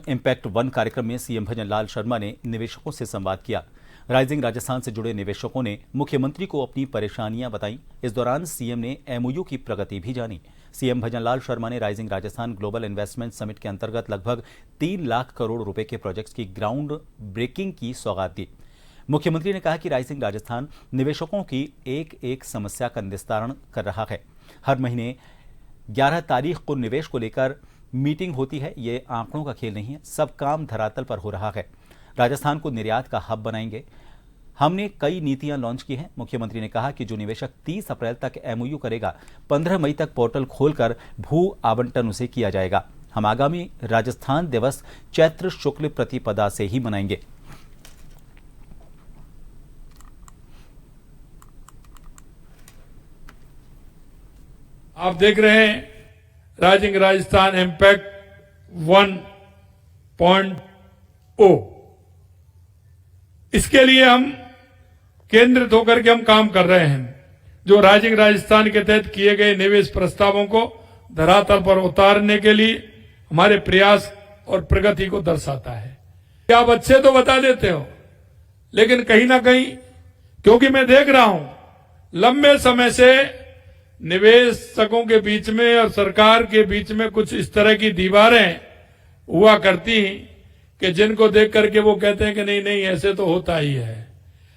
Impact one कार्यक्रम में CM Bhajanlal Sharma ने निवेशकों से संवाद किया। राइजिंग राजस्थान से जुड़े निवेशकों ने मुख्यमंत्री को अपनी परेशानियां बताई। इस दौरान सीएम ने एमओयू की प्रगति भी जानी। सीएम भजनलाल शर्मा ने rising Rajasthan global investment summit के अंतर्गत लगभग 3 लाख करोड़ रुपए के प्रोजेक्ट्स की ग्राउंड ब्रेकिंग की सौगात दी। मुख्यमंत्री ने कहा कि राइजिंग राजस्थान निवेशकों की एक एक समस्या का निस्तारण कर रहा है। हर महीने 11 तारीख को निवेश को लेकर मीटिंग होती है। ये आंकड़ों का खेल नहीं है, सब काम धरातल पर हो रहा है। राजस्थान को निर्यात का हब बनाएंगे। हमने कई नीतियां लॉन्च की हैं। मुख्यमंत्री ने कहा कि जो निवेशक 30 अप्रैल तक एमओयू करेगा, 15 मई तक पोर्टल खोलकर भू आवंटन उसे किया जाएगा। हम आगामी राजस्थान दिवस चैत्र शुक्ल प्रतिपदा से ही मनाएंगे। आप देख रहे हैं राइजिंग राजस्थान इम्पैक्ट 1.0। इसके लिए हम केंद्रित होकर के हम काम कर रहे हैं, जो राइजिंग राजस्थान के तहत किए गए निवेश प्रस्तावों को धरातल पर उतारने के लिए हमारे प्रयास और प्रगति को दर्शाता है। क्या आप अच्छे तो बता देते हो, लेकिन कहीं ना कहीं, क्योंकि मैं देख रहा हूं लंबे समय से निवेशकों के बीच में और सरकार के बीच में कुछ इस तरह की दीवारें हुआ करती कि जिनको देख करके वो कहते हैं कि नहीं नहीं ऐसे तो होता ही है।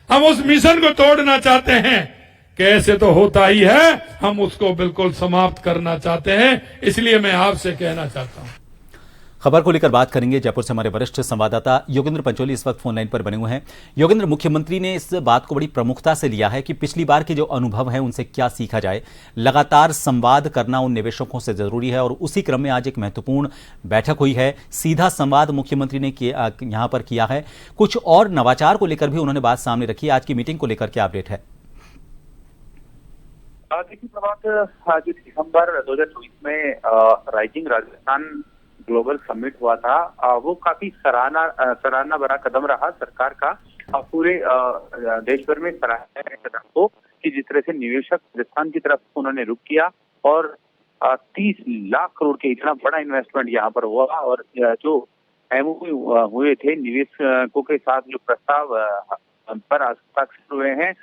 हम उस मिशन को तोड़ना चाहते हैं कि ऐसे तो होता ही है, हम उसको बिल्कुल समाप्त करना चाहते हैं। इसलिए मैं आपसे कहना चाहता हूं। खबर को लेकर बात करेंगे। जयपुर से हमारे वरिष्ठ संवाददाता योगेंद्र पंचोली इस वक्त फोन लाइन पर बने हुए हैं। योगेंद्र, मुख्यमंत्री ने इस बात को बड़ी प्रमुखता से लिया है कि पिछली बार के जो अनुभव है उनसे क्या सीखा जाए। लगातार संवाद करना उन निवेशकों से जरूरी है और उसी क्रम में आज एक महत्वपूर्ण बैठक हुई है। सीधा संवाद मुख्यमंत्री ने यहां पर किया है। कुछ और नवाचार को लेकर भी उन्होंने बात सामने रखी है। आज की मीटिंग को लेकर क्या अपडेट है? देखिए प्रभात, जो दिसंबर 2024 में राइजिंग राजस्थान ग्लोबल समिट हुआ था, वो काफी सराहना भरा कदम रहा सरकार का। पूरे देश भर में सराहना है कदम को कि जिस तरह से निवेशक राजस्थान की तरफ उन्होंने रुख किया और 30 लाख करोड़ के इतना बड़ा इन्वेस्टमेंट यहाँ पर हुआ। और जो एमओयू हुए थे निवेशकों के साथ, जो प्रस्ताव पर हस्ताक्षर हुए हैं,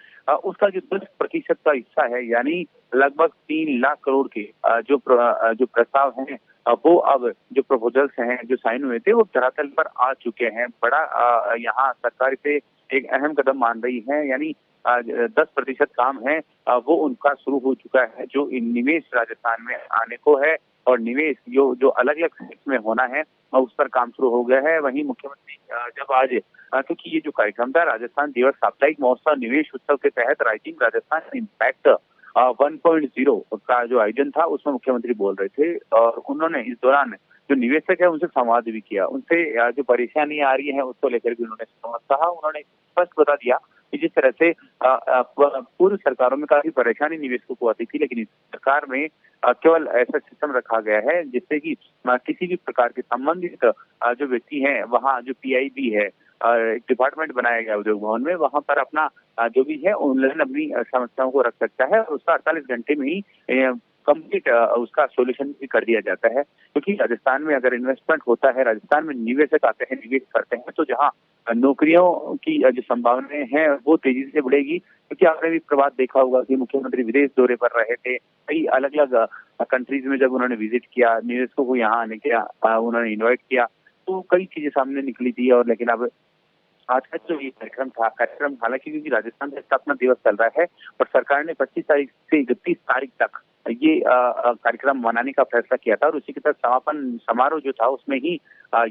उसका जो 10% का हिस्सा है, यानी लगभग 3 लाख करोड़ के जो प्रस्ताव हैं, वो अब जो प्रपोजल्स हैं जो साइन हुए थे वो धरातल पर आ चुके हैं। बड़ा यहाँ सरकार इसे एक अहम कदम मान रही है, यानी 10% काम है वो उनका शुरू हो चुका है, जो निवेश राजस्थान में आने को है और निवेश जो अलग अलग सेक्टर में होना है उस पर काम शुरू हो गया है। वहीं मुख्यमंत्री जब आज, क्योंकि ये जो कार्यक्रम था राजस्थान दिवस साप्ताहिक महोत्सव निवेश उत्सव के तहत राइजिंग राजस्थान इम्पैक्ट 1.0 का जो आयोजन था उसमें मुख्यमंत्री बोल रहे थे और उन्होंने इस दौरान जो निवेशक है उनसे संवाद भी किया। उनसे जो परेशानियां आ रही हैं उसको लेकर भी उन्होंने संवाद कहा। उन्होंने स्पष्ट बता दिया कि जिस तरह से पूर्व सरकारों में काफी परेशानी निवेशकों को आती थी, लेकिन इस सरकार में केवल ऐसा सिस्टम रखा गया है जिससे कि किसी भी प्रकार के संबंधित जो व्यक्ति हैं, वहाँ जो पीआईबी है, एक डिपार्टमेंट बनाया गया उद्योग भवन में, वहां पर अपना जो भी है ऑनलाइन अपनी समस्याओं को रख सकता है और उसका 48 घंटे में ही कंप्लीट उसका सॉल्यूशन भी कर दिया जाता है। क्योंकि राजस्थान में अगर इन्वेस्टमेंट होता है, राजस्थान में निवेशक आते हैं, निवेश करते हैं, तो जहां नौकरियों की जो संभावनाएं हैं वो तेजी से बढ़ेगी। क्योंकि आपने भी प्रभात देखा होगा कि मुख्यमंत्री विदेश दौरे पर रहे थे, कई अलग अलग कंट्रीज में जब उन्होंने विजिट किया, निवेशकों को यहाँ आने का उन्होंने इन्वाइट किया, तो कई चीजें सामने निकली थी। और लेकिन अब आज का जो ये कार्यक्रम हालांकि क्योंकि राजस्थान का स्थापना दिवस चल रहा है और सरकार ने 25 तारीख से 31 तारीख तक ये कार्यक्रम मनाने का फैसला किया था और उसी के तहत समापन समारोह जो था उसमें ही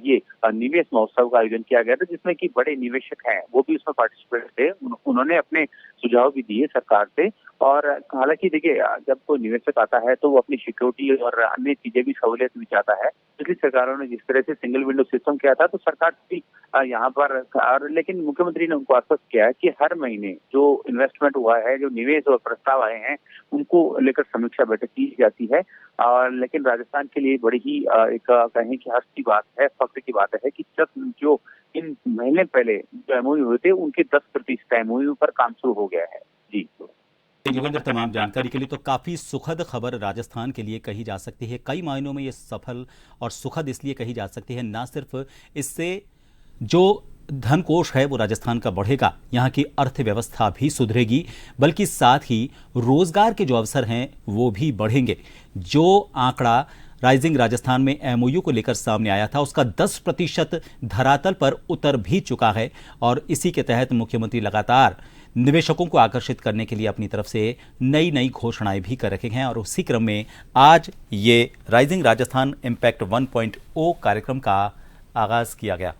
ये निवेश महोत्सव का आयोजन किया गया था, जिसमें कि बड़े निवेशक हैं वो भी उसमें पार्टिसिपेट थे। उन्होंने अपने सुझाव भी दिए सरकार से। और हालांकि देखिए, जब कोई निवेशक आता है तो वो अपनी सिक्योरिटी और अन्य चीजें भी सहूलियत भी चाहता है। पिछली सरकारों ने जिस तरह से सिंगल विंडो सिस्टम किया था तो सरकार भी यहाँ पर, लेकिन मुख्यमंत्री ने उनको आश्वस्त किया है कि हर महीने जो इन्वेस्टमेंट हुआ है, जो निवेश और प्रस्ताव आए हैं, उनको लेकर समीक्षा बैठक की जाती है। और लेकिन राजस्थान के लिए बड़ी ही एक कहें कि हर्ष की बात है, फख्र की बात है कि जब जो इन महीने पहले जो एमओयू हुए थे उनके 10% एमओयू पर काम शुरू हो गया है। जी। योगेंद्र, तमाम जानकारी के लिए। तो काफ़ी सुखद खबर राजस्थान के लिए कही जा सकती है। कई मायनों में ये सफल और सुखद इसलिए कही जा सकती है, ना सिर्फ इससे जो धन कोष है वो राजस्थान का बढ़ेगा, यहाँ की अर्थव्यवस्था भी सुधरेगी, बल्कि साथ ही रोजगार के जो अवसर हैं वो भी बढ़ेंगे। जो आंकड़ा राइजिंग राजस्थान में एमओयू को लेकर सामने आया था, उसका 10% धरातल पर उतर भी चुका है और इसी के तहत मुख्यमंत्री लगातार निवेशकों को आकर्षित करने के लिए अपनी तरफ से नई नई घोषणाएं भी कर रखे हैं। और उसी क्रम में आज ये राइजिंग राजस्थान इम्पैक्ट 1.0 कार्यक्रम का आगाज किया गया।